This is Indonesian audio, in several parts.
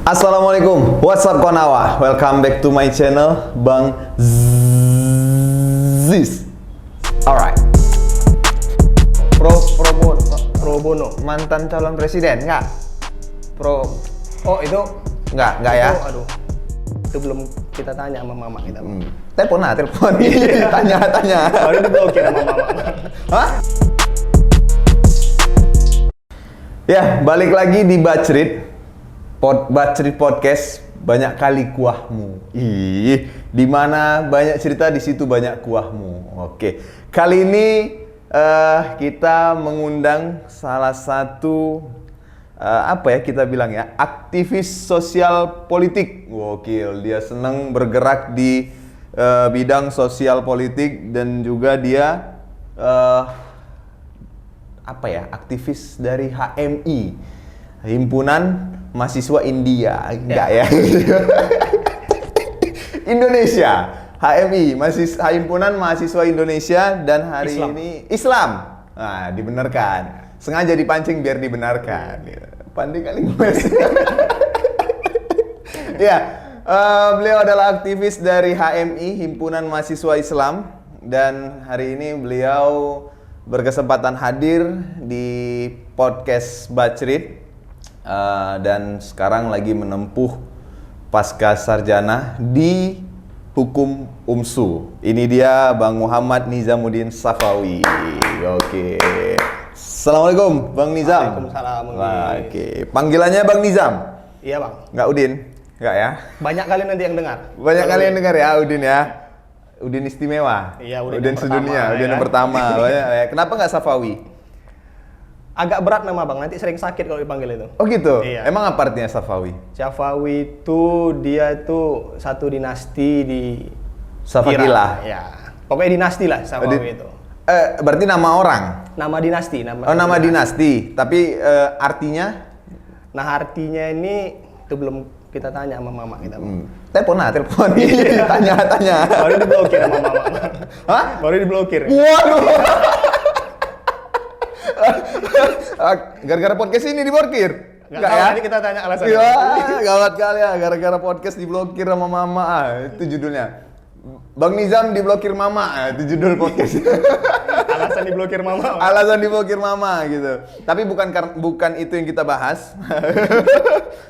Assalamualaikum, what's up Konawa? Welcome back to my channel, Bang Ziz. Alright. Pro bono, mantan calon presiden, nggak? Oh itu Nggak ya? itu, aduh, itu belum kita tanya sama mama kita. Telepon. Tanya. Baru diblokir sama mama. Hah? Ya, balik lagi di Bacrit Podcast, banyak kali kuahmu. Di mana banyak cerita, di situ banyak kuahmu. Oke. Kali ini kita mengundang salah satu kita bilang ya, aktivis sosial politik. Gokil, dia senang bergerak di bidang sosial politik dan juga dia aktivis dari HMI, Himpunan Mahasiswa India, enggak ya? Indonesia, HMI, Himpunan Mahasiswa Indonesia, dan hari ini Islam. Nah, dibenarkan. Sengaja dipancing biar dibenarkan. Pandai kali Mas. Ya, beliau adalah aktivis dari HMI, Himpunan Mahasiswa Islam, dan hari ini beliau berkesempatan hadir di podcast Bacrit dan sekarang lagi menempuh pasca sarjana di Hukum UMSU. Ini dia Bang Muhammad Nizamuddin Safawi. Oke. Assalamualaikum Bang Nizam. Waalaikumsalam. Oke. Panggilannya Bang Nizam? Iya Bang. Nggak Udin? Nggak ya? Banyak kali nanti yang dengar. Banyak kali yang dengar ya Udin ya? Udin istimewa. Iya, Udin sedunia, pertama, Udin ya. yang pertama. Banyak, ya. Kenapa nggak Safawi? Agak berat nama Bang, nanti sering sakit kalau dipanggil itu. Oh gitu? Iya. Emang apa artinya Safawi? Safawi itu dia itu satu dinasti di Safakilah. Iran. Ya. Pokoknya dinasti lah Safawi itu. Berarti nama orang? Nama dinasti. Nama dinasti. Tapi artinya? Nah artinya ini itu belum kita tanya sama mama kita. Telepon. Tanya. Baru diblokir sama mama. Hah? Baru diblokir. Waduh. Gara-gara podcast ini diblokir? Nggak tahu, nanti kita tanya alasannya. Iya, gawat kali ya. Gara-gara podcast diblokir sama mama. Itu judulnya. Bang Nizam diblokir mama. Itu judul podcast. Alasan diblokir mama. Alasan diblokir mama gitu. Tapi bukan itu yang kita bahas.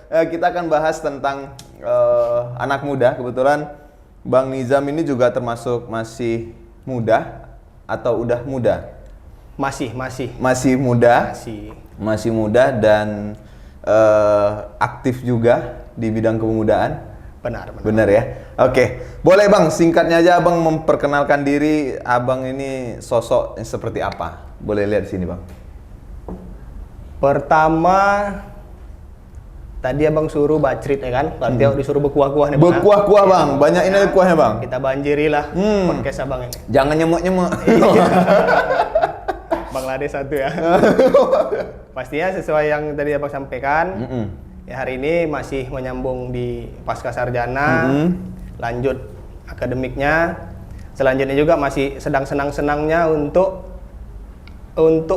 Kita akan bahas tentang anak muda. Kebetulan Bang Nizam ini juga termasuk masih muda atau udah muda? Masih muda. Masih. Muda dan aktif juga di bidang kepemudaan. Benar ya. Oke. Boleh Bang, singkatnya aja Abang memperkenalkan diri. Abang ini sosok seperti apa? Boleh lihat sini Bang. Pertama tadi Abang suruh Bacrit ya kan? Berarti disuruh berkuah-kuah nih Bang. Berkuah-kuah Bang. Banyak ini kuahnya Bang. Kita banjiri lah podcast Abang ini. Jangan nyemuk-nyemuk. Bangladesh satu ya. Pastinya sesuai yang tadi Abang sampaikan. Ya hari ini masih menyambung di pasca sarjana, lanjut akademiknya. Selanjutnya juga masih sedang senang-senangnya untuk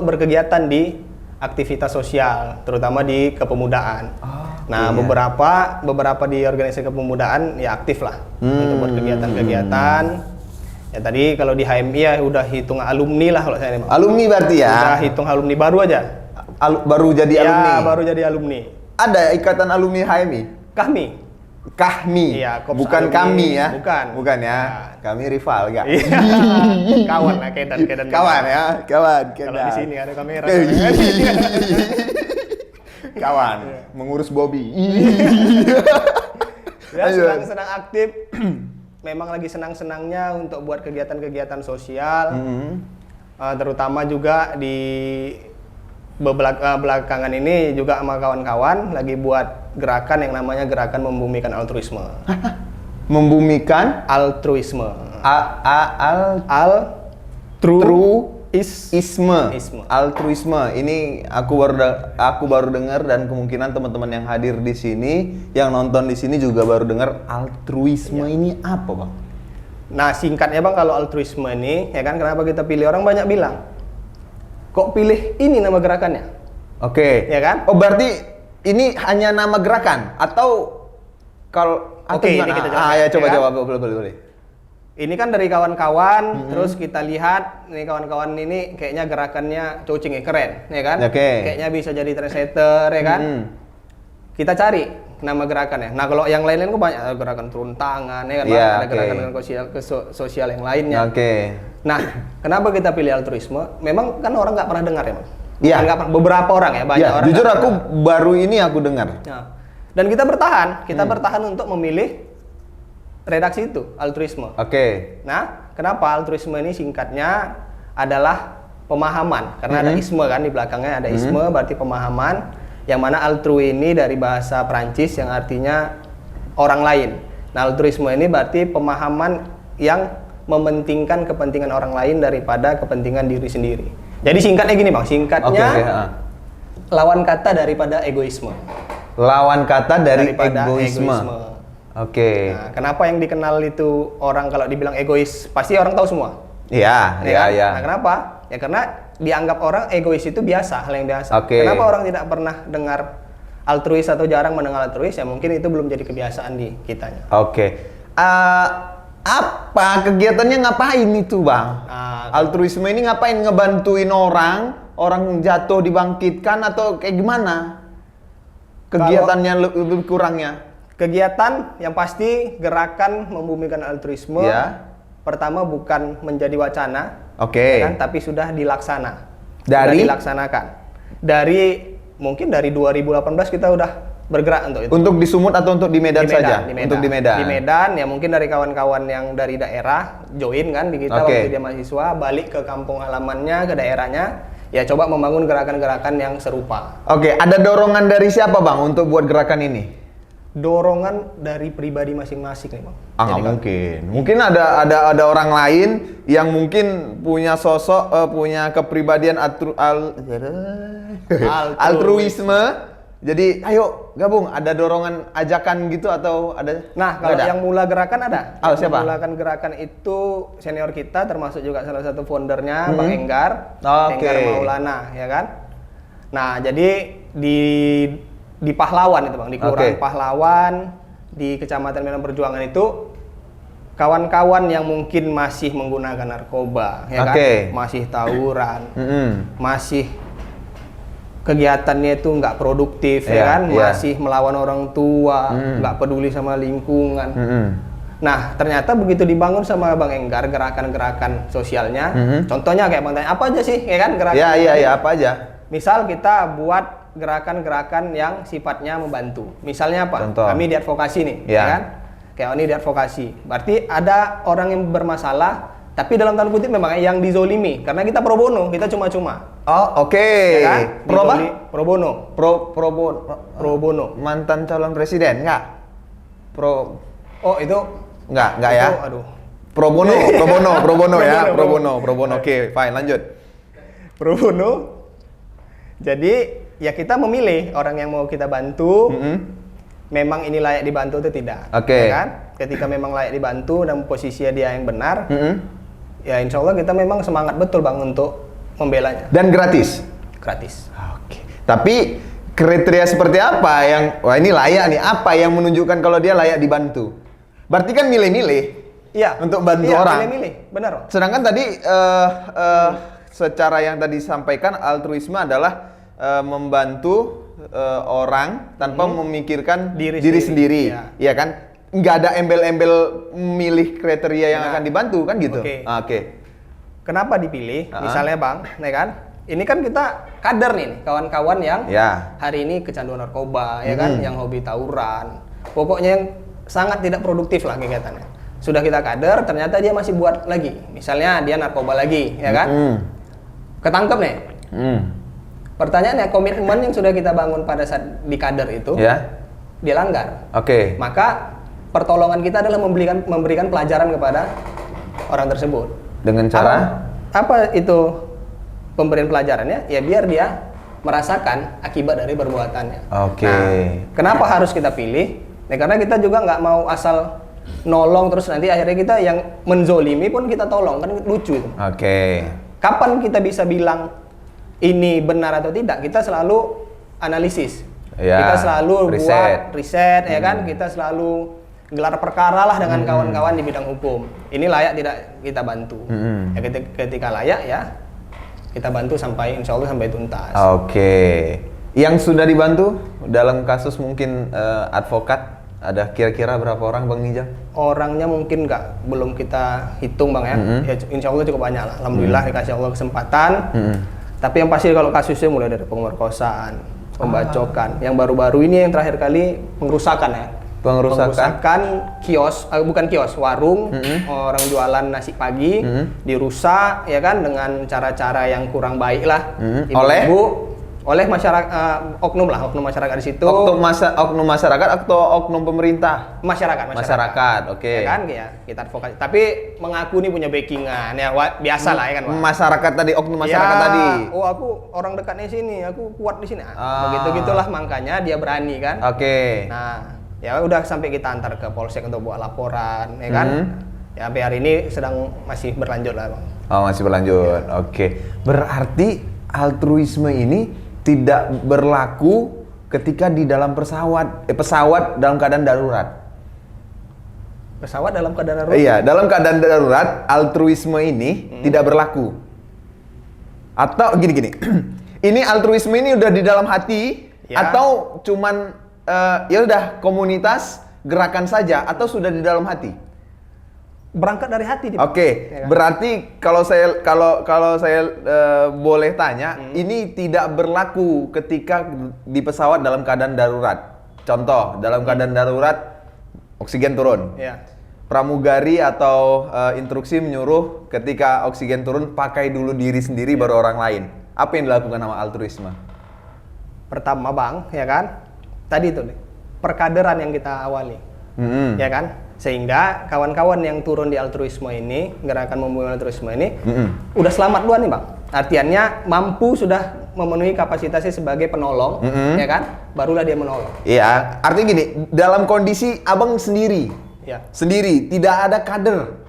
berkegiatan di aktivitas sosial, terutama di kepemudaan. Nah, beberapa di organisasi kepemudaan ya aktif lah untuk berkegiatan-kegiatan. Ya tadi kalau di HMI ya udah hitung alumni lah kalau saya ini. Alumni berarti ya? Udah hitung alumni baru aja. Baru jadi alumni? Ya, baru jadi alumni. Ada ikatan alumni HMI? Kahmi? Iya, bukan alumni. kami ya? Bukan ya? Kami rival enggak? Iya. Kawan lah, kedan. Kawan ya? Kawan. Kalau di sini ada kamera. Kawan, mengurus Bobby. Ya, senang-senang aktif. Memang lagi senang-senangnya untuk buat kegiatan-kegiatan sosial. Terutama juga di belakangan ini juga sama kawan-kawan lagi buat gerakan yang namanya gerakan membumikan altruisme. Membumikan altruisme. Altruisme. Ini aku baru dengar dan kemungkinan teman-teman yang hadir di sini, yang nonton di sini juga baru dengar altruisme. Ini apa, Bang? Nah, singkatnya Bang, kalau altruisme ini, ya kan kenapa kita pilih, orang banyak bilang, kok pilih ini nama gerakannya? Oke. Ya kan? Oh, berarti ini hanya nama gerakan atau kalau atau Oke, ini gimana? kita jelaskan, Ya coba ya kan? jawab, boleh. Ini kan dari kawan-kawan, terus kita lihat nih kawan-kawan ini kayaknya gerakannya coaching keren, ya kan? Oke. Kayaknya bisa jadi translator, ya kan? Kita cari nama gerakannya. Nah, kalau yang lain-lain kok banyak gerakan turun tangan, ya kan? Iya, Ada oke. gerakan sosial yang lainnya. Oke. Nah, kenapa kita pilih altruisme? Memang kan orang nggak pernah dengar ya, Bang? Iya. Bukan nggak pernah, beberapa orang ya, banyak Ya, orang. jujur nggak aku pernah. baru ini aku dengar. Nah, dan kita bertahan untuk memilih redaksi itu, altruisme. Oke. Nah, kenapa altruisme ini singkatnya adalah pemahaman, karena ada isme kan di belakangnya ada isme, berarti pemahaman, yang mana altru ini dari bahasa Prancis yang artinya orang lain. Nah, altruisme ini berarti pemahaman yang mementingkan kepentingan orang lain daripada kepentingan diri sendiri. Jadi singkatnya gini, Bang, singkatnya lawan kata daripada egoisme. Lawan kata dari Daripada egoisme. Oke. Nah, kenapa yang dikenal itu orang kalau dibilang egois, pasti orang tahu semua. Iya, Ya kan? iya. Nah, kenapa? Ya karena dianggap orang egois itu biasa, hal yang biasa. Oke. Kenapa orang tidak pernah dengar altruis atau jarang mendengar altruis? Ya mungkin itu belum jadi kebiasaan di kitanya. Oke. Apa kegiatannya ngapain itu, Bang? Altruisme ini ngapain, ngebantuin orang jatuh dibangkitkan atau kayak gimana? Kegiatannya lebih kurangnya. Kegiatan yang pasti gerakan membumikan altruisme. Ya. Pertama bukan menjadi wacana, Oke. kan, tapi sudah dilaksana. Dari? Sudah dilaksanakan. Mungkin dari 2018 kita udah bergerak untuk itu. Untuk di Sumut atau untuk di Medan, saja? Di Medan. Untuk di Medan. Di Medan ya mungkin dari kawan-kawan yang dari daerah join kan di kita Oke. waktu dia mahasiswa, balik ke kampung halamannya, ke daerahnya, ya coba membangun gerakan-gerakan yang serupa. Oke, ada dorongan dari siapa, Bang, untuk buat gerakan ini? Dorongan dari pribadi masing-masing nih, Bang. Nggak Jadi, mungkin. Mungkin ada orang lain yang mungkin punya sosok, punya kepribadian altruisme. Jadi, ayo gabung. Ada dorongan ajakan gitu atau ada? Nah, kalau Nggak ada? yang mula gerakan ada. Siapa? Yang memulakan gerakan itu senior kita, termasuk juga salah satu foundernya, Bang Enggar. Oke. Enggar Maulana, ya kan? Nah, jadi di Pahlawan itu, Bang, di Kelurahan Oke. Pahlawan, di Kecamatan Medan Perjuangan itu, kawan-kawan yang mungkin masih menggunakan narkoba, ya kan? Oke. Masih tawuran, Mm-mm. masih kegiatannya itu nggak produktif, Iya, ya kan? iya. Masih melawan orang tua, nggak peduli sama lingkungan. Mm-mm. Nah, ternyata begitu dibangun sama Bang Enggar gerakan-gerakan sosialnya, contohnya kayak Bang tanya, apa aja sih, ya kan gerakan? Iya, apa aja? Misal kita buat gerakan-gerakan yang sifatnya membantu. Misalnya apa? Contoh. Kami di advokasi nih, Ya. ya kan? Kayak ini di advokasi. Berarti ada orang yang bermasalah, tapi dalam tanda kutip memang yang dizolimi, karena kita pro bono, kita cuma-cuma. Oh, oke. Ya kan? Pro apa? Pro bono. Pro bono. Mantan calon presiden enggak? Oh, itu Enggak ya? itu, aduh. Pro bono ya, Pro pro bono. Oke, fine, lanjut. Pro bono. Jadi ya kita memilih orang yang mau kita bantu. Memang ini layak dibantu atau tidak? Oke. Ya kan? Ketika memang layak dibantu dan posisinya dia yang benar, Mm-mm. ya insya Allah kita memang semangat betul, Bang, untuk membelanya. Dan gratis. Gratis. Oke. Tapi kriteria seperti apa yang wah ini layak nih? Apa yang menunjukkan kalau dia layak dibantu? Berarti kan milih-milih. Iya. Untuk bantu Iya, orang. Milih-milih, benar, Bang. Sedangkan tadi secara yang tadi disampaikan altruisme adalah membantu orang tanpa memikirkan Diri diri sendiri. sendiri. Iya kan? Nggak ada embel-embel milih kriteria yang Benar. akan dibantu kan gitu. Oke. Oke. Kenapa dipilih? Misalnya, Bang, ya kan? Ini kan kita kader nih, kawan-kawan yang Ya. hari ini kecanduan narkoba, ya kan? Yang hobi tawuran. Pokoknya yang sangat tidak produktif lah kegiatannya. Sudah kita kader, ternyata dia masih buat lagi. Misalnya dia narkoba lagi, ya kan? Ketangkep nih. Pertanyaannya, komitmen yang sudah kita bangun pada saat di kader itu, Ya. dia langgar. Oke. Maka pertolongan kita adalah memberikan pelajaran kepada orang tersebut. Dengan cara Apa itu pemberian pelajarannya? Ya biar dia merasakan akibat dari perbuatannya. Oke. Nah, kenapa harus kita pilih? Ya karena kita juga nggak mau asal nolong terus nanti akhirnya kita yang menzolimi pun kita tolong, kan lucu itu. Oke. Kapan kita bisa bilang ini benar atau tidak? Kita selalu analisis. Ya, kita selalu riset. buat riset, ya kan? Kita selalu gelar perkara lah dengan kawan-kawan di bidang hukum. Ini layak tidak kita bantu. Ya, ketika layak ya kita bantu sampai insya Allah sampai tuntas. Oke. Yang sudah dibantu dalam kasus mungkin advokat ada kira-kira berapa orang Bang Nijam? Orangnya mungkin belum kita hitung Bang ya. Ya insya Allah cukup banyak lah. Alhamdulillah dikasih Allah kesempatan. Tapi yang pasti kalau kasusnya mulai dari pemerkosaan, pembacokan. Yang baru-baru ini yang terakhir kali pengerusakan ya. Pengerusakan kios, bukan kios, warung, orang jualan nasi pagi dirusak ya kan dengan cara-cara yang kurang baik lah. Oleh masyarakat, oknum masyarakat di situ. Oknum masyarakat atau oknum pemerintah? Masyarakat. Oke. Ya kan, ya kita advokasi. Tapi mengaku nih punya backingan, ya biasa lah ya kan. Pak. Masyarakat tadi, oknum masyarakat ya, tadi. Oh aku orang dekatnya sini, aku kuat di sini. Begitu gitulah makanya dia berani kan. Oke. Nah, ya udah sampai kita antar ke polsek untuk buat laporan, ya kan. Ya sampai hari ini masih berlanjut lah Bang. Oh masih berlanjut. Ya. Oke. Berarti altruisme ini tidak berlaku ketika di dalam pesawat dalam keadaan darurat. Pesawat dalam keadaan darurat? Iya, dalam keadaan darurat altruisme ini tidak berlaku. Atau gini. Ini altruisme ini udah di dalam hati atau cuman ya udah komunitas gerakan saja atau sudah di dalam hati? Berangkat dari hati. Oke, ya kan? Berarti kalau saya boleh tanya, ini tidak berlaku ketika di pesawat dalam keadaan darurat. Contoh, dalam keadaan darurat oksigen turun. Ya. Pramugari atau instruksi menyuruh ketika oksigen turun pakai dulu diri sendiri baru orang lain. Apa yang dilakukan sama altruisme? Pertama Bang, ya kan? Tadi itu perkaderan yang kita awali. Ya kan? Sehingga kawan-kawan yang turun di altruisme ini, gerakan membangun altruisme ini, udah selamat duluan nih Bang. Artinya mampu sudah memenuhi kapasitasnya sebagai penolong, ya kan? Barulah dia menolong. Iya, artinya gini, dalam kondisi abang sendiri, tidak ada kader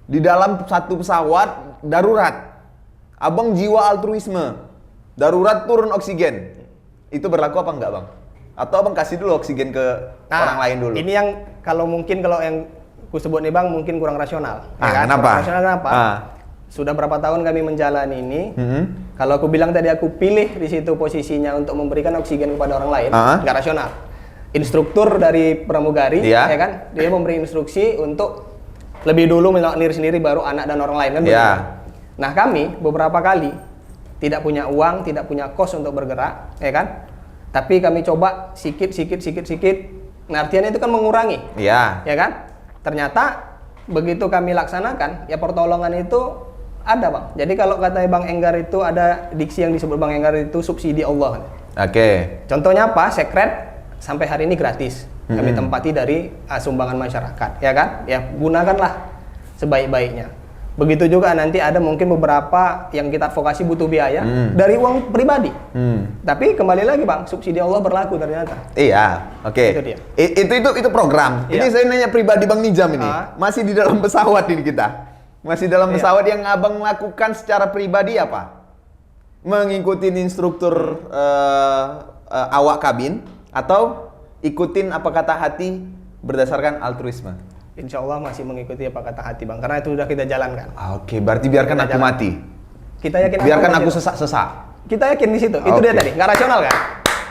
di dalam satu pesawat darurat, abang jiwa altruisme, darurat turun oksigen, itu berlaku apa enggak Bang? Atau abang kasih dulu oksigen ke orang lain dulu? Ini yang kalau yang ku sebut nih Bang mungkin kurang rasional. Ya kan? Kenapa? Kurang rasional kenapa? Sudah berapa tahun kami menjalani ini. Kalau aku bilang tadi aku pilih di situ posisinya untuk memberikan oksigen kepada orang lain, nggak rasional. Instruktur dari pramugari, ya kan, dia memberi instruksi untuk lebih dulu mengalir sendiri baru anak dan orang lain kan. Nah kami beberapa kali tidak punya uang, tidak punya kos untuk bergerak, ya kan. Tapi kami coba sikit. Nah, artinya itu kan mengurangi. Ya kan? Ternyata begitu kami laksanakan, ya pertolongan itu ada, Bang. Jadi kalau kata Bang Enggar itu ada diksi yang disebut Bang Enggar itu subsidi Allah. Oke. Contohnya apa? Sekret sampai hari ini gratis. Kami tempati dari sumbangan masyarakat, ya kan? Ya gunakanlah sebaik-baiknya. Begitu juga nanti ada mungkin beberapa yang kita advokasi butuh biaya dari uang pribadi. Tapi kembali lagi Bang, subsidi Allah berlaku ternyata. Iya, oke. Itu dia. Itu program. Ini saya nanya pribadi Bang Nijam ini. Masih di dalam pesawat ini kita. Masih dalam pesawat yang Abang lakukan secara pribadi apa? Mengikuti instruktur awak kabin atau ikutin apa kata hati berdasarkan altruisme? Insya Allah masih mengikuti apa kata hati Bang, karena itu sudah kita jalankan. Oke, berarti biarkan aku mati. Kita yakin. Biarkan aku sesak-sesak. Kita yakin di situ. Itu dia tadi, nggak rasional kan?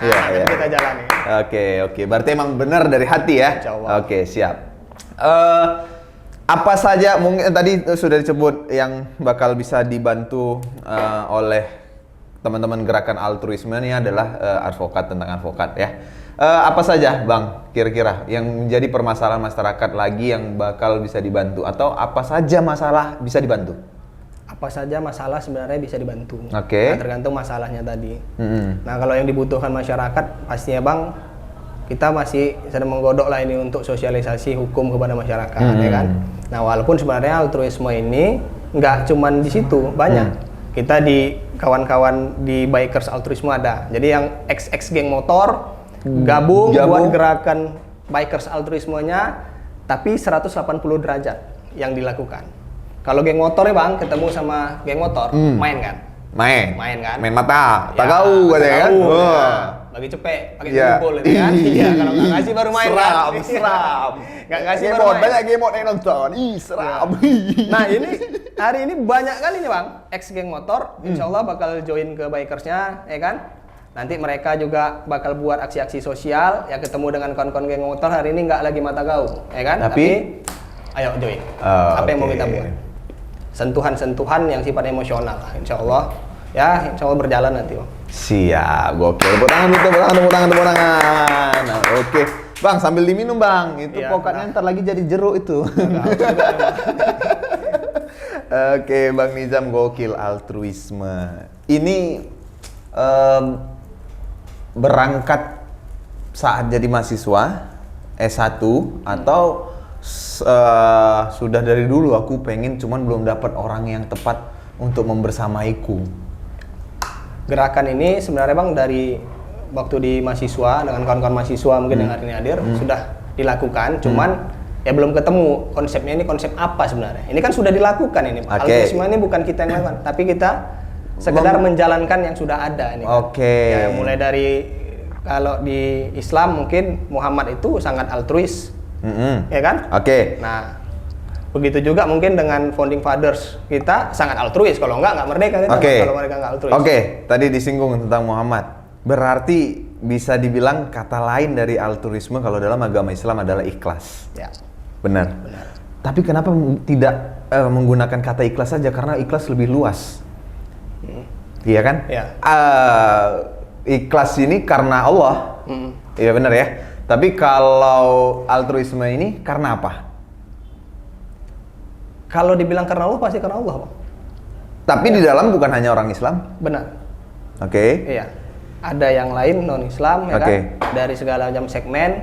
Iya. Kita jalani. Oke. Berarti emang benar dari hati ya. Insya Allah. Oke, siap. Apa saja mungkin tadi sudah disebut yang bakal bisa dibantu oleh teman-teman gerakan altruisme ini adalah tentang advokat ya. Apa saja Bang kira-kira yang menjadi permasalahan masyarakat lagi yang bakal bisa dibantu atau apa saja masalah bisa dibantu? Apa saja masalah sebenarnya bisa dibantu. Oke. Nah, tergantung masalahnya tadi. Nah kalau yang dibutuhkan masyarakat pastinya Bang, kita masih sedang menggodok lah ini untuk sosialisasi hukum kepada masyarakat, ya kan. Nah walaupun sebenarnya altruisme ini nggak cuman di situ, banyak. Kita di kawan-kawan di bikers altruisme ada. Jadi yang ex geng motor gabung buat gerakan bikers altruismenya, tapi 180 derajat yang dilakukan. Kalau geng motor ya Bang, ketemu sama geng motor, main kan? Main kan? Main mata, tak Ya, tahu katanya kan? tahu, ya. bagi cepet, pakai Iya. kumpul gitu kan. Iya, kalau nggak ngasih baru main kan. Seram. Nggak ngasih baru Gamebot, main. banyak gamebot yang nonton. Ih, seram. Nah ini hari ini banyak kali nih bang, ex geng motor, insya Allah bakal join ke bikersnya, ya kan? Nanti mereka juga bakal buat aksi-aksi sosial, ya ketemu dengan kawan-kawan geng motor hari ini nggak lagi mata gaul, ya kan? Tapi ayo join. Oh, Apa yang mau oke. kita buat? Sentuhan-sentuhan yang sifat emosional lah, insya Allah. Ya, insya Allah berjalan nanti bang. Siap, gokil. Tepuk tangan, tepuk tangan. Nah, oke. Bang, sambil diminum bang. Itu Iya, pokoknya ntar lagi jadi jeruk itu. Oke, Bang Nizam, gokil altruisme. Ini berangkat saat jadi mahasiswa S1 atau sudah dari dulu aku pengen cuman belum dapat orang yang tepat untuk membersamaiku. Gerakan ini sebenarnya bang dari waktu di mahasiswa dengan kawan-kawan mahasiswa mungkin yang hari ini hadir sudah dilakukan, cuman ya belum ketemu konsepnya ini konsep apa sebenarnya. Ini kan sudah dilakukan ini. Oke. Altruisme ini bukan kita yang lakukan, tapi kita sekedar menjalankan yang sudah ada ini. Oke. Ya, mulai dari kalau di Islam mungkin Muhammad itu sangat altruis, ya kan? Oke. Nah, begitu juga mungkin dengan founding fathers kita sangat altruis. Kalau nggak merdeka kita. Oke. Kalau mereka nggak altruis. Oke, tadi disinggung tentang Muhammad. Berarti bisa dibilang kata lain dari altruisme kalau dalam agama Islam adalah ikhlas. Ya. Benar. Tapi kenapa tidak menggunakan kata ikhlas saja? Karena ikhlas lebih luas. Iya kan? Iya. Ikhlas ini karena Allah. Iya benar ya. Tapi kalau altruisme ini karena apa? Kalau dibilang karena Allah pasti karena Allah, Bang. Tapi di dalam bukan hanya orang Islam. Benar. Oke. Iya. Ada yang lain non Islam ya Oke. kan. Dari segala macam segmen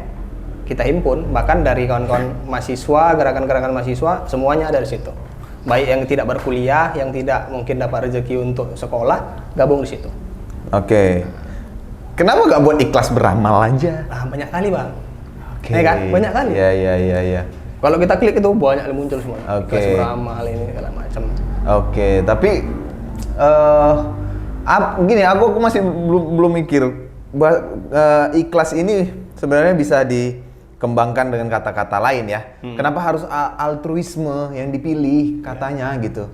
kita himpun, bahkan dari kawan-kawan mahasiswa, gerakan-gerakan mahasiswa, semuanya ada di situ. Baik yang tidak berkuliah, yang tidak mungkin dapat rezeki untuk sekolah, gabung di situ. Oke. Kenapa nggak buat ikhlas beramal aja? Nah, banyak kali, Bang. Oke. Ya kan? Banyak kali. Iya. Kalau kita klik itu banyak yang muncul semua. Oke. Ikhlas beramal ini segala macam. Oke, tapi gini, aku masih belum mikir ikhlas ini sebenarnya bisa dikembangkan dengan kata-kata lain ya. Kenapa harus altruisme yang dipilih katanya gitu?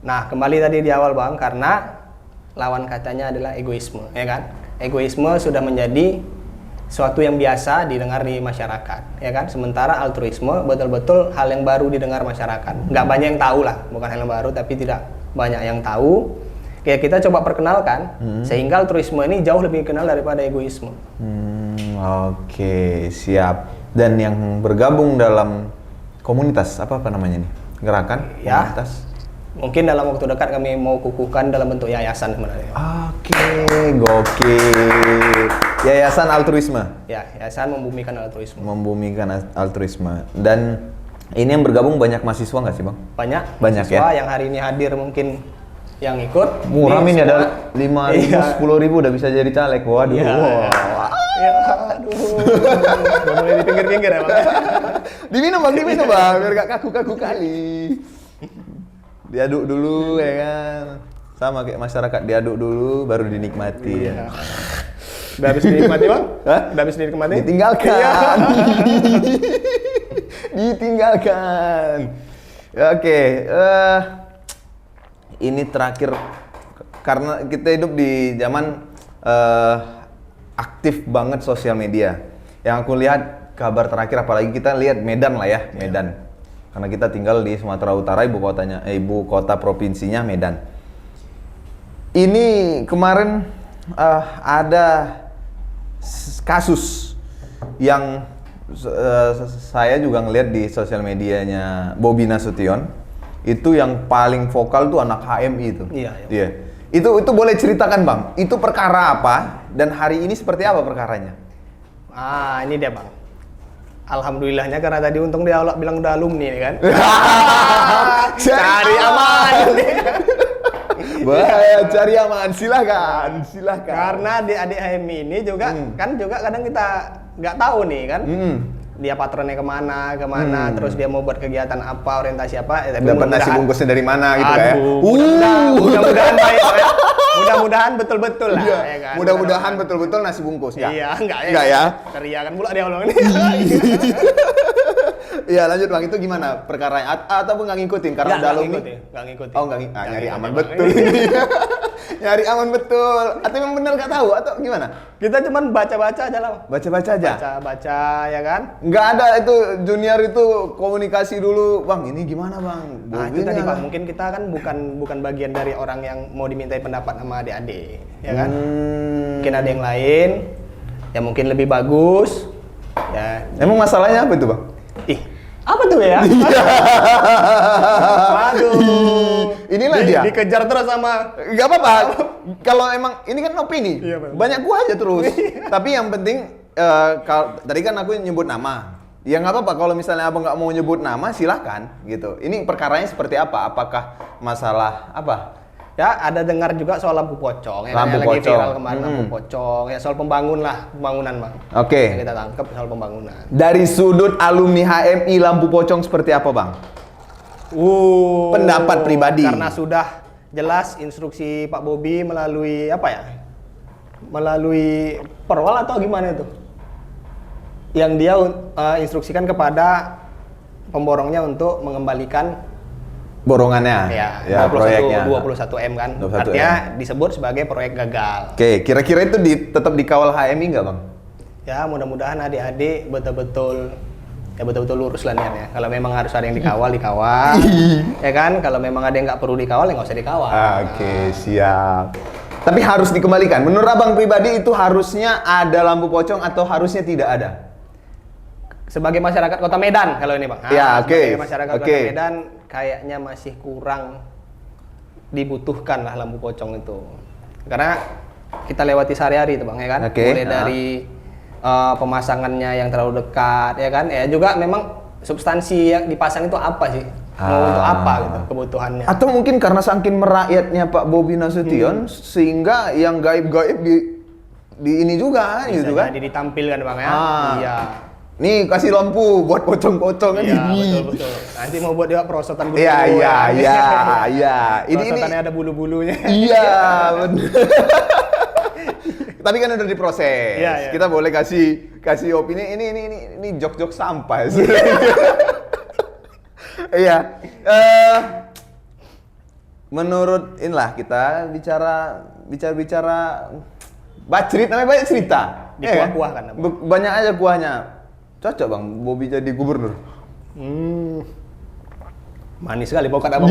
Nah, kembali tadi di awal Bang, karena lawan katanya adalah egoisme, ya kan? Egoisme sudah menjadi suatu yang biasa didengar di masyarakat, ya kan? Sementara altruisme betul-betul hal yang baru didengar masyarakat. Nggak banyak yang tahu lah, bukan hal yang baru, tapi tidak banyak yang tahu. Kayak kita coba perkenalkan, sehingga altruisme ini jauh lebih dikenal daripada egoisme. Oke, siap. Dan yang bergabung dalam komunitas, apa namanya nih? Gerakan? Ya. Komunitas? Mungkin dalam waktu dekat kami mau kukuhkan dalam bentuk yayasan sebenarnya. Oke, gokil. Yayasan altruisme. Ya, yayasan membumikan altruisme. Membumikan altruisme. Dan ini yang bergabung banyak mahasiswa nggak sih bang? Banyak ya? yang hari ini hadir mungkin yang ikut. Murah Ini ini semua- ada 5.000, Iya. 10.000 udah bisa jadi caleg. Waduh. Iya. Wow. Ya, aduh. Udah mulai di pinggir-pinggir ya bang. Diminum bang, biar gak kaku-kaku kali. Diaduk dulu ya kan. Sama kayak masyarakat, diaduk dulu baru dinikmati ya. Udah habis dinikmati bang? Hah? Udah habis dinikmati? Ditinggalkan. Iya. Ditinggalkan. Oke, ini terakhir karena kita hidup di zaman aktif banget sosial media. Yang aku lihat kabar terakhir, apalagi kita lihat Medan lah ya, Medan. Karena kita tinggal di Sumatera Utara, ibu kota provinsinya Medan. Ini kemarin ada kasus yang saya juga ngeliat di sosial medianya Bobi Nasution. Itu yang paling vokal tuh anak HMI itu. Iya. Itu boleh ceritakan bang, itu perkara apa dan hari ini seperti apa perkaranya? Ini dia bang. Alhamdulillahnya karena tadi untung dia bilang udah alumni nih kan. Cari aman. Bahaya, cari aman, silahkan. Karena adik-adik HMI ini juga kan juga kadang kita nggak tahu nih kan. dia patronnya kemana, terus dia mau buat kegiatan apa, orientasi apa. Tapi Dapat nasi bungkusnya dari mana gitu kayak. Mudah-mudahan baik ya. Mudah-mudahan betul-betul lah. Iya. Ya kan? Mudah-mudahan betul-betul nasi bungkus. Iya, enggak ya. Enggak ya. Teriakan pula dia ngomong ini. Iya lanjut Bang, itu gimana perkaranya? Ataupun nggak ngikutin karena udah alumni? Nggak ngikutin. Oh nyari aman betul ini. Nyari aman betul. Atau memang benar nggak tahu atau gimana? Kita cuman baca-baca aja lah. Baca-baca aja? Baca-baca ya kan? Nggak ada itu junior itu komunikasi dulu, Bang ini gimana Bang? Nah itu tadi Bang, mungkin kita kan bukan bagian dari orang yang mau dimintai pendapat sama adik-adik, ya kan? Mungkin ada yang lain, yang mungkin lebih bagus. Ya. Emang masalahnya apa itu Bang? Ih, apa tuh ya? Waduh. Inilah dia. Dikejar terus sama. Gak apa-apa. Kalau emang ini kan opini. Iya, betul. Banyak gua aja terus. Tapi yang penting tadi kan aku nyebut nama. Ya nggak apa-apa kalau misalnya abang nggak mau nyebut nama silahkan gitu. Ini perkaranya seperti apa? Apakah masalah apa? Ya ada dengar juga soal lampu pocong. Lampu lagi pocong. viral kemarin lampu pocong. Ya soal pembangunan Bang. Oke. Yang kita tangkap soal pembangunan. Dari sudut alumni HMI lampu pocong seperti apa Bang? Pendapat pribadi. Karena sudah jelas instruksi Pak Bobi melalui apa ya? Melalui perwal atau gimana itu? Yang dia instruksikan kepada pemborongnya untuk mengembalikan borongannya. Ya, proyeknya. 21 M kan. 21 Artinya disebut sebagai proyek gagal. Oke, kira-kira itu tetap dikawal HMI nggak Bang? Ya, mudah-mudahan adik-adik betul-betul lurus lah niatnya. Kalau memang harus ada yang dikawal. Ya kan? Kalau memang ada yang nggak perlu dikawal, ya nggak usah dikawal. Oke, siap. Tapi harus dikembalikan. Menurut abang pribadi itu harusnya ada lampu pocong atau harusnya tidak ada? Sebagai masyarakat Kota Medan kalau ini Bang. Ya, oke. Sebagai masyarakat Kota Medan kayaknya masih kurang dibutuhkan lah lampu pocong itu. Karena kita lewati sehari-hari itu Bang ya kan. Mulai dari pemasangannya yang terlalu dekat ya kan. Ya juga memang substansi yang dipasang itu apa sih? Mau untuk apa gitu kebutuhannya? Atau mungkin karena saking merakyatnya Pak Bobi Nasution sehingga yang gaib-gaib di ini juga bisa gitu kan. Jadi ditampilkan Bang ya. Iya. Nih kasih lampu buat pocong-pocong kan. Iya, betul. Nanti mau buat dia perosotan bulu. Iya. Perosotannya ada bulu-bulunya. Iya, benar. Tapi kan udah diproses. Iya. Kita boleh kasih opini. Ini jok-jok sampah. Iya. Menurut inilah kita bicara bacrit, namanya banyak cerita. Dikuah-kuah kan. Banyak aja kuahnya. Cocok Bang Bobi jadi gubernur. Manis sekali pokoknya Abang.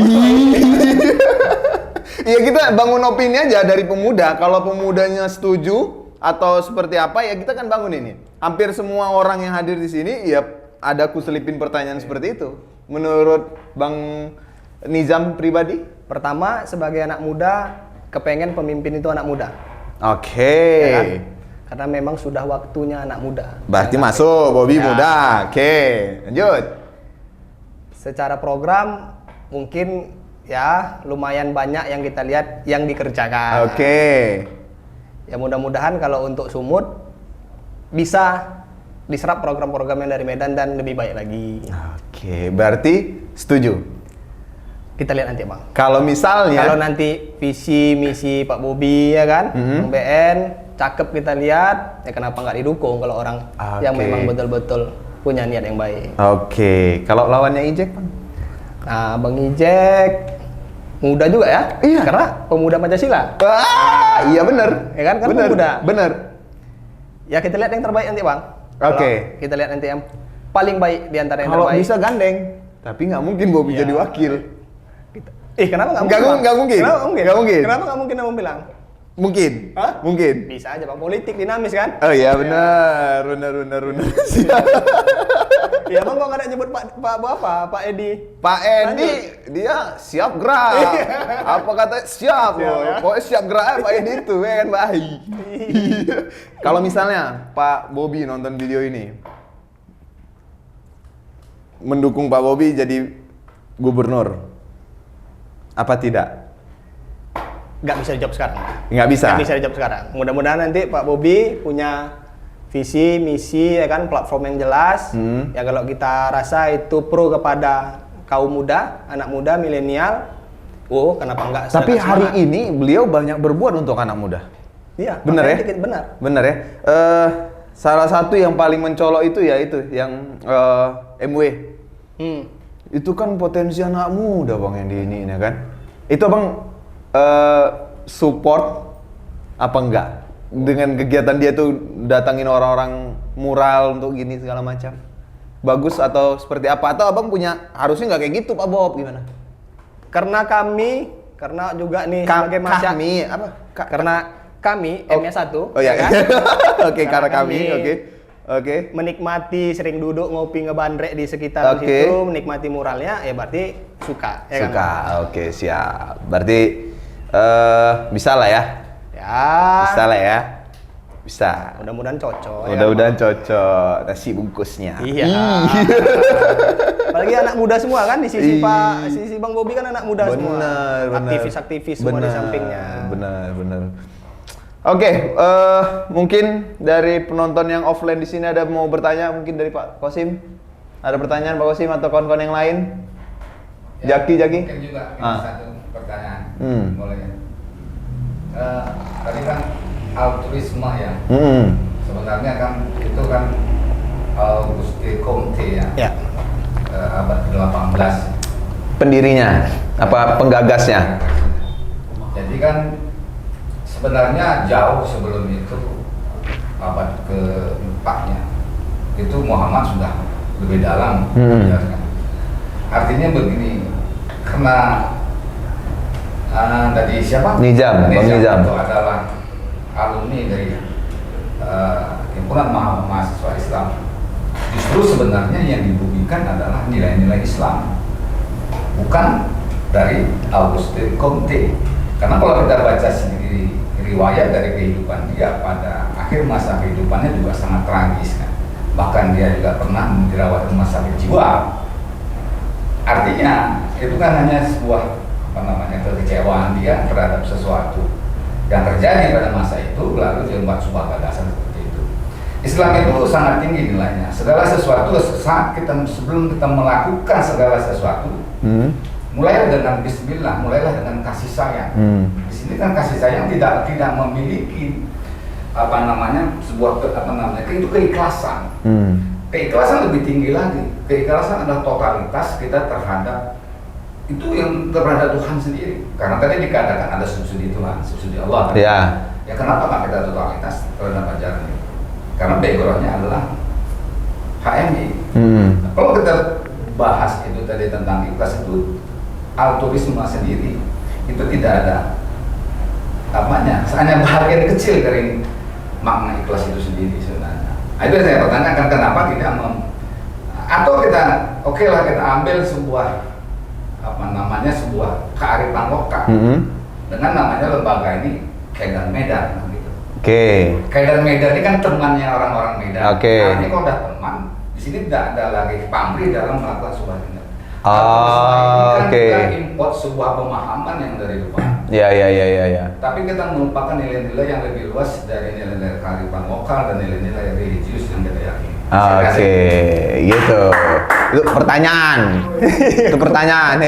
Iya kita bangun opini aja dari pemuda. Kalau pemudanya setuju atau seperti apa ya kita kan bangun ini. Hampir semua orang yang hadir di sini ya ada aku selipin pertanyaan seperti itu. Menurut Bang Nizam pribadi? Pertama sebagai anak muda kepengen pemimpin itu anak muda. Oke. Ya kan? Karena memang sudah waktunya anak muda. Berarti masuk Bobi muda. Oke, lanjut. Secara program mungkin ya lumayan banyak yang kita lihat yang dikerjakan. Oke. Ya mudah-mudahan kalau untuk Sumut bisa diserap program-program yang dari Medan dan lebih baik lagi. Oke, berarti setuju. Kita lihat nanti Bang. Kalau misalnya kalau nanti visi misi Pak Bobi ya kan, Bang BN cakep kita lihat, ya kenapa nggak didukung kalau orang yang memang betul-betul punya niat yang baik. Oke, kalau lawannya Ijek Bang? Nah, Bang Ijek muda juga ya? Iya. Karena pemuda Pancasila. Iya benar. Ya kan, bener, pemuda. Bener. Ya kita lihat yang terbaik nanti Bang. Oke. Kita lihat nanti yang paling baik di antara yang kalau terbaik. bisa gandeng, tapi nggak mungkin Bobi jadi wakil. Kenapa nggak mungkin? Nggak mungkin. Nggak mungkin. Kenapa nggak mungkin Abang bilang? Mungkin. Hah? Mungkin. Bisa aja Bang, politik dinamis kan? Oh iya benar. Iya Bang, kok nggak ada nyebut Pak Edi? Pak Edi dia siap gerak. Apa kata siap loh. Ya? Pokoknya siap gerak Pak Edi itu ya kan baik. Kalau misalnya Pak Bobi nonton video ini mendukung Pak Bobi jadi gubernur, apa tidak? Nggak bisa dijawab sekarang. Nggak bisa? Nggak bisa dijawab sekarang. Mudah-mudahan nanti Pak Bobi punya visi, misi, ya kan, platform yang jelas. Ya kalau kita rasa itu pro kepada kaum muda, anak muda, milenial, kenapa enggak? Tapi hari ini beliau banyak berbuat untuk anak muda. Iya, bener ya? Benar. Bener ya. Salah satu yang paling mencolok itu ya itu yang MW. Itu kan potensi anak muda bang yang di ini kan. Itu abang support apa enggak dengan kegiatan dia tuh datangin orang-orang mural untuk gini segala macam? Bagus atau seperti apa? Atau abang punya harusnya nggak kayak gitu Pak Bob gimana? Karena juga nih sebagai masyarakat. Karena kami M-nya 1. Oh iya. Ya kan? Oke, karena kami. Oke. Menikmati sering duduk ngopi ngebandrek di sekitar situ, menikmati muralnya, ya berarti suka. Ya suka. kan? Oke, siap. Berarti bisa lah ya. Bisa lah ya. Bisa. Mudah-mudahan cocok. Mudah-mudahan cocok nasi bungkusnya. Iya. Apalagi anak muda semua kan di sisi Bang Bobi kan anak muda semua. Aktivis-aktivis semua di sampingnya. Benar. Oke, mungkin dari penonton yang offline di sini ada mau bertanya mungkin dari Pak Kosim. Ada pertanyaan Pak Kosim atau kawan-kawan yang lain? Ya, Jaki. Mungkin juga satu pertanyaan. Boleh ya? Tadi kan altruisme ya. Sebenarnya kan itu kan Auguste Comte ya. Abad ke-18. Pendirinya, apa penggagasnya? Jadi kan sebenarnya jauh sebelum itu abad ke-4-nya itu Muhammad sudah lebih dalam menjelaskan. Artinya begini, karena dari siapa? Bang Nizam itu adalah alumni dari himpunan mahasiswa Islam. Justru sebenarnya yang dibumikan adalah nilai-nilai Islam, bukan dari Auguste Comte. Karena kalau kita baca sendiri riwayat dari kehidupan dia pada akhir masa kehidupannya juga sangat tragis kan. Bahkan dia juga pernah dirawat rumah sakit jiwa. Artinya itu kan hanya sebuah kekecewaan dia terhadap sesuatu yang terjadi pada masa itu, lalu dia membuat sebuah gagasan seperti itu. Islam itu sangat tinggi nilainya. Segala sesuatu sebelum kita melakukan segala sesuatu, mulailah dengan Bismillah, mulailah dengan kasih sayang. Di sini kan kasih sayang tidak memiliki sebuah itu keikhlasan. Keikhlasan lebih tinggi lagi. Keikhlasan adalah totalitas kita terhadap itu yang terhadap Tuhan sendiri. Karena tadi dikatakan ada subsidi Tuhan, subsidi Allah. Kan? Ya kenapa nggak kita totalitas terhadap ajaran itu? Karena backgroundnya adalah HMI. Kalau kita bahas itu tadi tentang ikhlas itu altruisme sendiri itu tidak ada hanya bahagian kecil dari makna ikhlas itu sendiri sebenarnya. Itu yang saya pertanyakan, kenapa tidak atau kita kita ambil sebuah sebuah kearifan lokal dengan namanya lembaga ini Kaidan Medan gitu. Kaidan Medan ini kan temannya orang-orang Medan. Nah, ini kalau udah teman di sini tidak ada lagi pamrih dalam melakukan sebuah tindakan. Kita import sebuah pemahaman yang dari luar. Iya. Tapi kita melupakan nilai-nilai yang lebih luas dari nilai-nilai kearifan lokal dan nilai-nilai religius yang kita yakini. Gitu. Itu pertanyaan. Itu pertanyaan,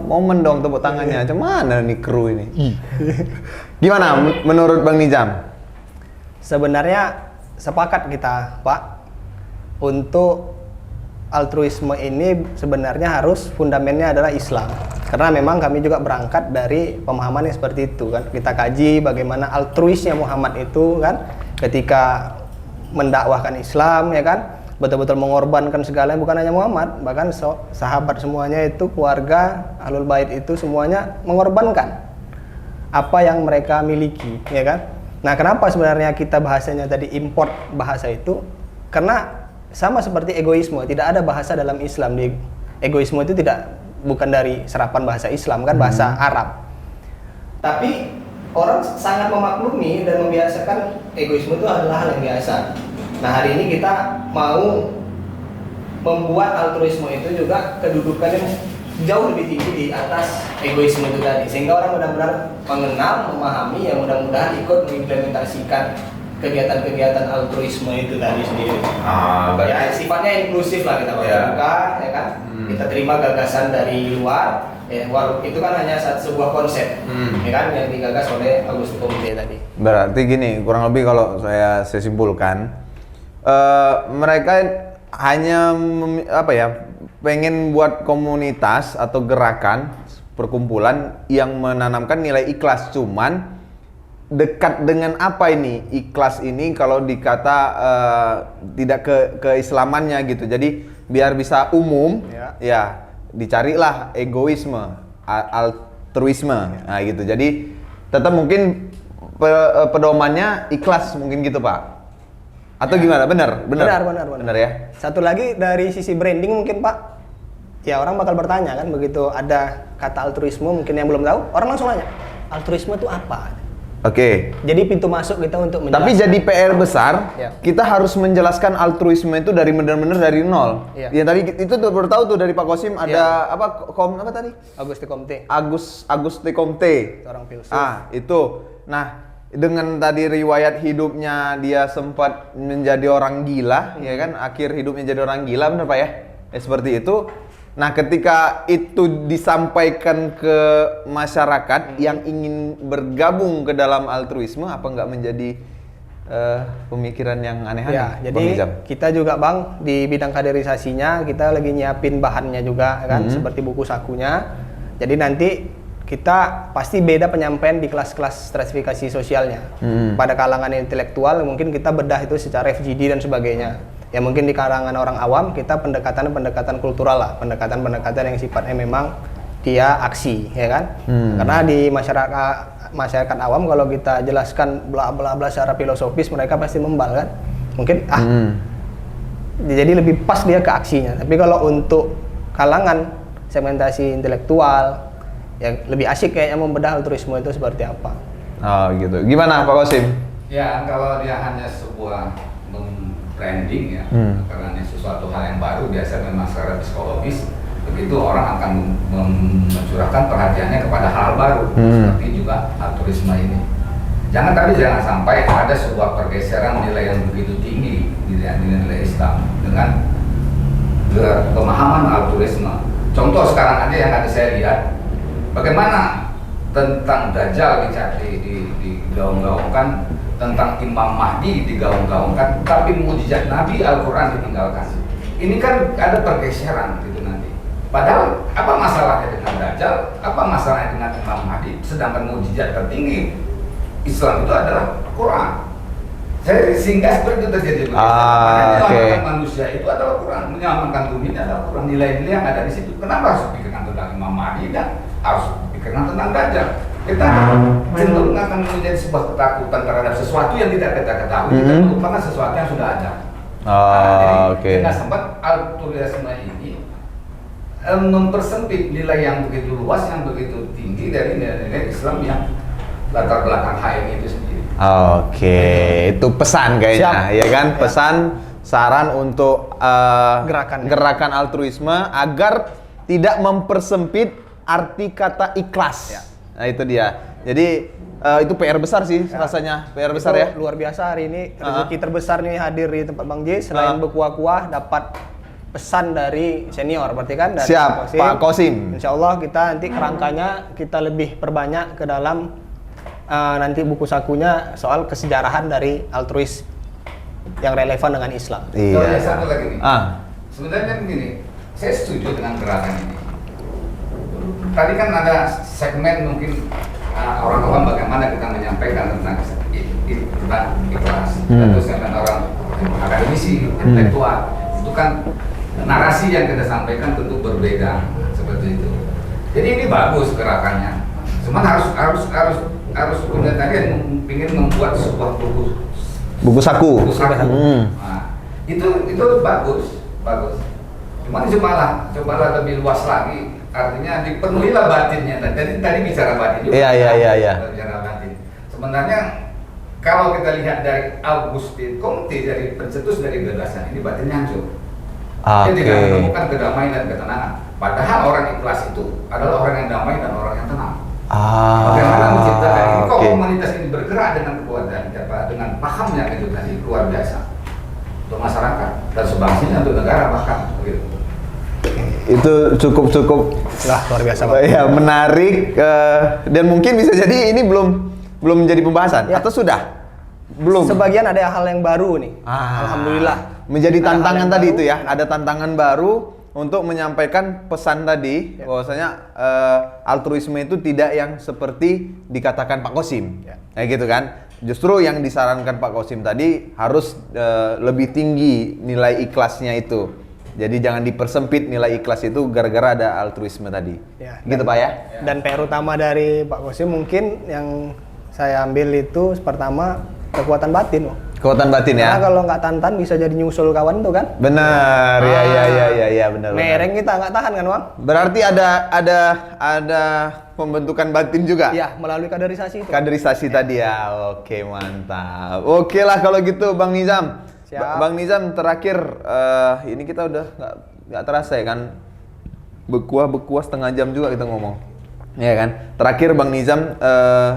momen dong tepuk tangannya. Cuman nih kru ini. Gimana menurut Bang Nizam? Sebenarnya sepakat kita, Pak, untuk altruisme ini sebenarnya harus fundamennya adalah Islam. Karena memang kami juga berangkat dari pemahaman yang seperti itu kan. Kita kaji bagaimana altruisnya Muhammad itu kan ketika mendakwahkan Islam ya kan, betul-betul mengorbankan segala, bukan hanya Muhammad, bahkan sahabat semuanya itu, keluarga Ahlul Bait itu semuanya mengorbankan apa yang mereka miliki ya kan. Nah, kenapa sebenarnya kita bahasanya tadi import bahasa itu? Karena sama seperti egoisme, tidak ada bahasa dalam Islam. Egoisme itu bukan dari serapan bahasa Islam kan, bahasa Arab. Tapi orang sangat memaklumi dan membiasakan egoisme itu adalah hal yang biasa. Nah, hari ini kita mau membuat altruisme itu juga kedudukannya jauh lebih tinggi di atas egoisme itu tadi, sehingga orang benar-benar mengenal, memahami, yang mudah-mudahan ikut mengimplementasikan kegiatan-kegiatan altruisme itu tadi sendiri. Ya sifatnya inklusif lah kita buka, ya kan. Kita terima gagasan dari luar. Ya, itu kan hanya sebuah konsep, ya kan, yang digagas oleh Auguste Comte tadi. Berarti gini, kurang lebih kalau saya simpulkan, mereka hanya pengen buat komunitas atau gerakan perkumpulan yang menanamkan nilai ikhlas, cuman dekat dengan apa ini ikhlas ini kalau dikata tidak keislamannya gitu. Jadi biar bisa umum ya dicarilah egoisme, altruisme, nah gitu. Jadi tetap mungkin pedomannya ikhlas mungkin gitu Pak. Atau gimana? Benar ya. Satu lagi dari sisi branding mungkin Pak, ya orang bakal bertanya kan, begitu ada kata altruisme mungkin yang belum tahu, orang langsung nanya altruisme itu apa? Oke. Jadi pintu masuk kita untuk menjelaskan. Tapi jadi PR besar, kita harus menjelaskan altruisme itu dari benar-benar dari nol. Ya tadi itu tuh baru tahu tuh dari Pak Kosim ada apa tadi? Auguste Comte. Auguste Comte. Seorang filsuf. Itu. Nah, dengan tadi riwayat hidupnya dia sempat menjadi orang gila, ya kan? Akhir hidupnya jadi orang gila, benar Pak ya? Seperti itu. Nah, ketika itu disampaikan ke masyarakat yang ingin bergabung ke dalam altruisme, apa nggak menjadi pemikiran yang aneh-aneh? Ya, jadi kita juga Bang di bidang kaderisasinya kita lagi nyiapin bahannya juga kan, seperti buku sakunya. Jadi nanti kita pasti beda penyampaian di kelas-kelas stratifikasi sosialnya. Pada kalangan intelektual mungkin kita bedah itu secara FGD dan sebagainya. Ya mungkin di kalangan orang awam kita pendekatan kultural lah, pendekatan yang sifatnya memang dia aksi, ya kan? Karena di masyarakat awam kalau kita jelaskan bla bla bla secara filosofis mereka pasti membal kan? Mungkin jadi lebih pas dia ke aksinya. Tapi kalau untuk kalangan segmentasi intelektual ya lebih asik kayaknya membedah altruisme itu seperti apa. Oh gitu. Gimana Pak Kosim? Ya kalau dia hanya sebuah branding ya, karena ini sesuatu hal yang baru, biasa memang secara psikologis begitu orang akan mencurahkan perhatiannya kepada hal baru, seperti juga altruisme ini. Jangan sampai ada sebuah pergeseran nilai yang begitu tinggi nilai Islam dengan pemahaman altruisme. Contoh sekarang aja yang ada saya lihat, bagaimana tentang Dajjal digaung-gaungkan, tentang Imam Mahdi digaung-gaungkan, tapi mukjizat Nabi Al-Quran ditinggalkan. Ini kan ada pergeseran gitu nanti. Padahal apa masalahnya dengan Dajjal? Apa masalahnya dengan Imam Mahdi? Sedangkan mukjizat tertinggi Islam itu adalah Quran. Sehingga seperti itu terjadi. Menyelamatkan manusia itu adalah Quran, menyelamatkan dunia adalah Quran. Nilai-nilai yang ada di situ. Kenapa harus pikirkan tentang Imam Mahdi dan harus pikirkan tentang Dajjal? Kita cenderung akan menjadi sebuah ketakutan terhadap sesuatu yang tidak kita ketahui, kita melupakan sesuatu yang sudah ada. Jadi dengan sempat altruisme ini mempersempit nilai yang begitu luas, yang begitu tinggi dari nilai-nilai Islam yang latar belakang HM itu sendiri. Itu pesan kayaknya, ya kan? Pesan, saran untuk gerakan altruisme agar tidak mempersempit arti kata ikhlas. Nah itu dia. Jadi itu PR besar sih rasanya, PR besar ya. Luar biasa hari ini rezeki terbesar nih hadir di tempat Bang J. Selain berkuah-kuah dapat pesan dari senior, berarti kan dari Siap, Pak Kosim. Insya Allah kita nanti kerangkanya kita lebih perbanyak ke dalam nanti buku sakunya soal kesejarahan dari altruis yang relevan dengan Islam. Iya. Satu lagi nih. Sebenarnya begini, saya setuju dengan gerakan ini. Tadi kan ada segmen mungkin orang awam bagaimana kita menyampaikan tentang ikhlas. Terus segmen orang akademisi, intelektual, itu kan narasi yang kita sampaikan tentu berbeda seperti itu. Jadi ini bagus gerakannya. Cuman harus kemudian tadi ingin membuat sebuah buku saku. Nah, itu bagus. Cuman cobalah lebih luas lagi. Artinya dipenuhilah batinnya. Tadi bicara batin juga. Iya. Bicara batin. Sebenarnya kalau kita lihat dari Auguste Comte, dari pencetus dari gagasan ini, batinnya hancur. Dia tidak menemukan kedamaian dan ketenangan. Padahal orang ikhlas itu adalah orang yang damai dan orang yang tenang. Bagaimana menciptakan ini? Kok komunitas ini bergerak bergerak dengan kekuatan, dengan paham yang itu tadi luar biasa untuk masyarakat dan sebangsinya, untuk negara bahkan begitu. Itu cukup Lah luar biasa Bang. ya menarik, dan mungkin bisa jadi ini belum menjadi pembahasan Ya. atau sudah belum. Sebagian ada hal yang baru nih. Alhamdulillah. Menjadi Ada hal tantangan yang tadi baru. itu ya, ada tantangan baru untuk menyampaikan pesan tadi bahwasanya altruisme itu tidak yang seperti dikatakan Pak Kosim. Ya. Kayak gitu kan. Justru yang disarankan Pak Kosim tadi harus lebih tinggi nilai ikhlasnya itu. Jadi jangan dipersempit nilai ikhlas itu gara-gara ada altruisme tadi. Ya, Gitu Pak ya? Dan PR utama dari Pak Kosim mungkin yang saya ambil itu pertama kekuatan batin. Bang. Kekuatan batin Karena ya. kalau nggak tantan bisa jadi nyusul kawan tuh kan. Benar, ya benar. Mereng kita nggak tahan kan Bang? Berarti ada pembentukan batin juga. Iya, melalui kaderisasi itu. Kaderisasi tadi ya. Oke, mantap. Oke lah kalau gitu Bang Nizam. Siap. Bang Nizam terakhir, ini kita udah nggak terasa ya kan, bekuah setengah jam juga kita ngomong. Iya kan. Terakhir Bang Nizam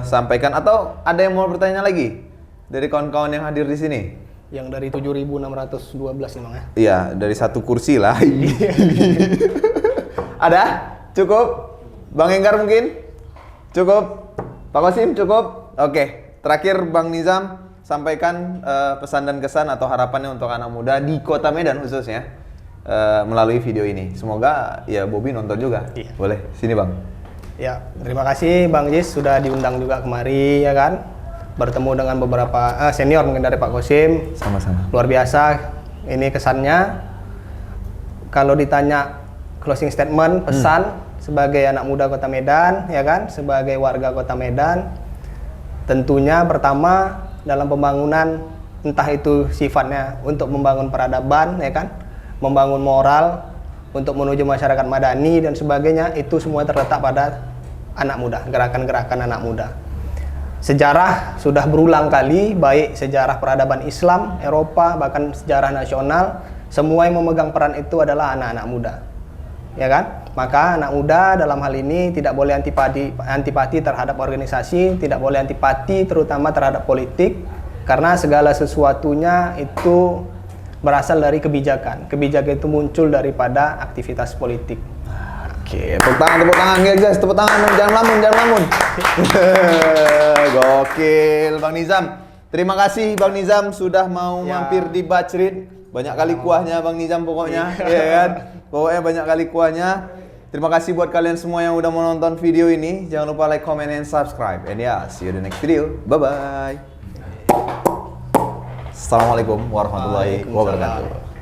sampaikan, atau ada yang mau bertanya lagi dari kawan-kawan yang hadir di sini? Yang dari 7.612 nih Bang ya. Iya, dari satu kursi lah. Ada? Cukup? Bang Enggar mungkin? Cukup? Pak Kosim cukup? Oke, terakhir Bang Nizam sampaikan pesan dan kesan atau harapannya untuk anak muda di Kota Medan khususnya melalui video ini. Semoga ya Bobby nonton juga. Iya. Boleh, sini Bang. Ya, terima kasih Bang Jis sudah diundang juga kemari ya kan. Bertemu dengan beberapa senior mungkin dari Pak Kosim. Sama-sama. Luar biasa ini kesannya. Kalau ditanya closing statement, pesan sebagai anak muda Kota Medan ya kan, sebagai warga Kota Medan, tentunya pertama dalam pembangunan, entah itu sifatnya untuk membangun peradaban ya kan, membangun moral untuk menuju masyarakat madani dan sebagainya, itu semua terletak pada anak muda, gerakan-gerakan anak muda. Sejarah sudah berulang kali, baik sejarah peradaban Islam, Eropa, bahkan sejarah nasional, semua yang memegang peran itu adalah anak-anak muda. Ya kan? Maka anak muda dalam hal ini tidak boleh antipati terhadap organisasi, tidak boleh antipati terutama terhadap politik, karena segala sesuatunya itu berasal dari kebijakan. Kebijakan itu muncul daripada aktivitas politik. Oke, tepuk tangan guys, tepuk tangan, jangan lamun. Gokil Bang Nizam. Terima kasih Bang Nizam sudah mau mampir di Bacrit. Banyak kali kuahnya Bang Nizam pokoknya, ya kan? Pokoknya banyak kali kuahnya. Terima kasih buat kalian semua yang udah menonton video ini. Jangan lupa like, comment, and subscribe. And yeah, see you in the next video. Bye-bye. Assalamualaikum warahmatullahi wabarakatuh.